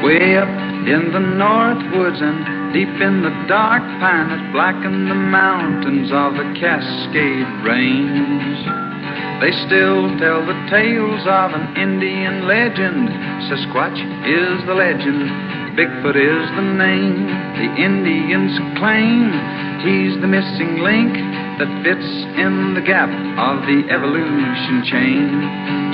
Way up in the north woods and deep in the dark pine that blacken the mountains of the Cascade Range, they still tell the tales of an Indian legend. Sasquatch is the legend, Bigfoot is the name. The Indians claim he's the missing link that fits in the gap of the evolution chain.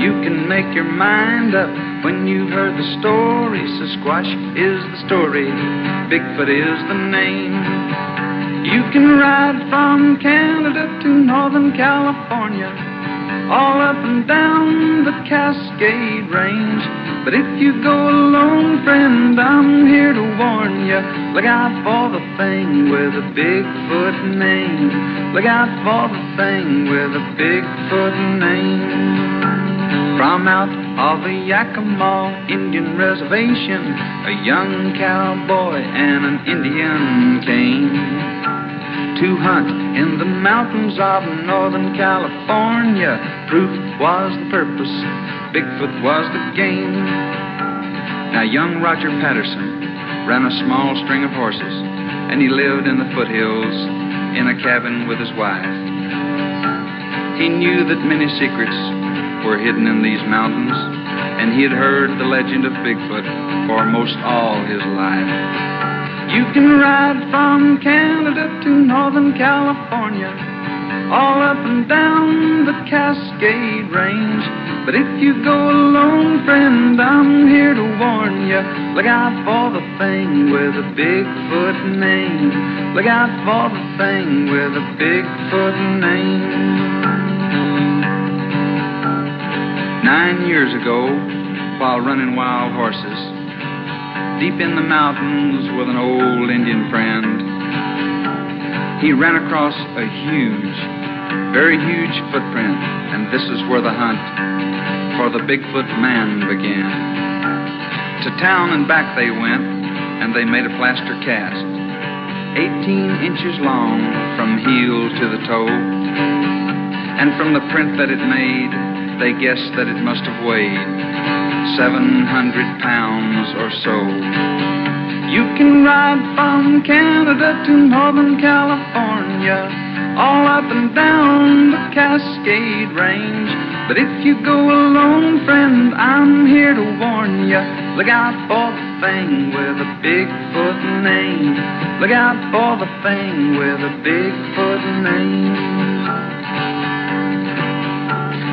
You can make your mind up when you've heard the story. Sasquatch is the story, Bigfoot is the name. You can ride from Canada to Northern California, all up and down the Cascade Range. But if you go alone, friend, I'm here to warn you. Look out for the thing with a Bigfoot name. Look out for the thing with a Bigfoot name. From out of the Yakima Indian Reservation, a young cowboy and an Indian came to hunt in the mountains of Northern California. Proof was the purpose, Bigfoot was the game. Now young Roger Patterson ran a small string of horses, and he lived in the foothills in a cabin with his wife. He knew that many secrets were hidden in these mountains, and he had heard the legend of Bigfoot for most all his life. You can ride from Canada to Northern California, all up and down the Cascade Range. But if you go alone, friend, I'm here to warn you. Look out for the thing with a Bigfoot name. Look out for the thing with a Bigfoot name. 9 years ago, while running wild horses deep in the mountains with an old Indian friend, he ran across a huge, very huge footprint, and this is where the hunt for the Bigfoot man began. To town and back they went, and they made a plaster cast, 18 inches long from heel to the toe, and from the print that it made, they guessed that it must have weighed 700 pounds or so. You can ride from Canada to Northern California, all up and down the Cascade Range. But if you go alone, friend, I'm here to warn you. Look out for the thing with a Bigfoot name. Look out for the thing with a Bigfoot name.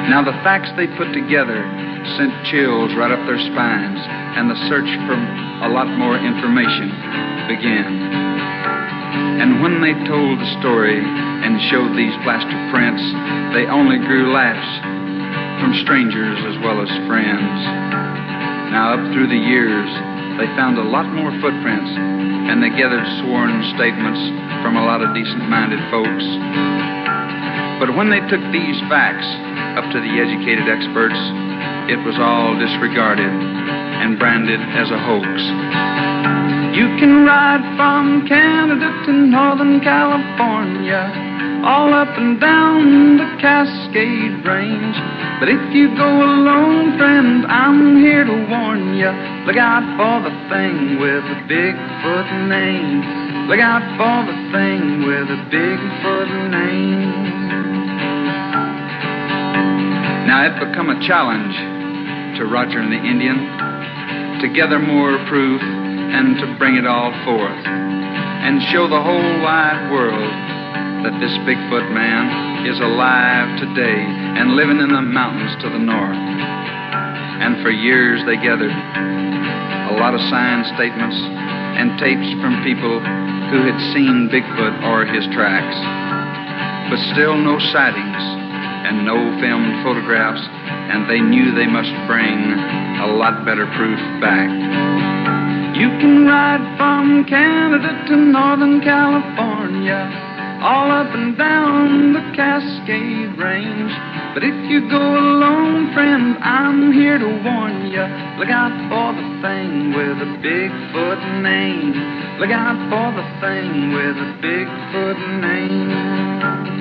Now the facts they put together sent chills right up their spines, and the search for a lot more information began. And when they told the story and showed these plaster prints, they only grew laughs from strangers as well as friends. Now up through the years, they found a lot more footprints, and they gathered sworn statements from a lot of decent-minded folks. But when they took these facts up to the educated experts, it was all disregarded and branded as a hoax. You can ride from Canada to Northern California, all up and down the Cascade Range. But if you go alone, friend, I'm here to warn you. Look out for the thing with a Bigfoot name. Look out for the thing with a Bigfoot name. Now it become a challenge to Roger and the Indian to gather more proof and to bring it all forth and show the whole wide world that this Bigfoot man is alive today and living in the mountains to the north. And for years they gathered a lot of signed statements and tapes from people who had seen Bigfoot or his tracks, but still no sightings and no filmed photographs, and they knew they must bring a lot better proof back. You can ride from Canada to Northern California, all up and down the Cascade Range. But if you go alone, friend, I'm here to warn you. Look out for the thing with a Bigfoot name. Look out for the thing with a Bigfoot name.